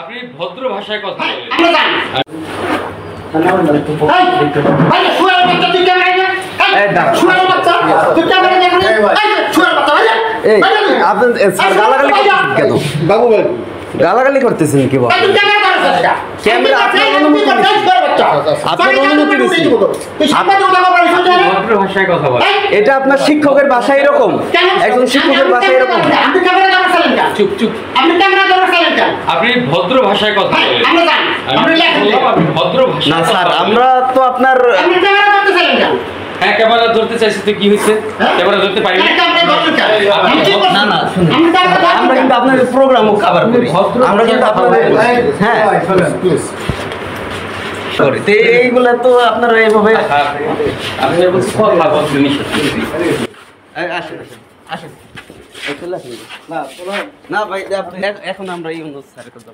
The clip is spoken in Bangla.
আপনি ভদ্র ভাষায় কথা বলেন। গালাগালি করতেছেন কি বল? এটা আপনার শিক্ষকের ভাষা এরকম, একজন শিক্ষকের ভাষা এরকম। চুপ চুপ, আপনি ভদ্র ভাষায় কথা বলেন। ভদ্র ভাষা না স্যার, আমরা তো আপনার হ্যাঁ ক্যামেরা ধরতে চাইছি তো কি হয়েছে? ক্যামেরা ধরতে পারি না। না শুনুন, আমরা কিন্তু আপনার প্রোগ্রামও কভার করি, আমরা কিন্তু আপনাদের হ্যাঁ সরি তো এইগুলা তো আপনারা এইভাবে আপনি বলছি ফল জিনিস আসেন আসেন চলে আসেন। না ভাই এখন আমরা ইউনুস স্যারের কথা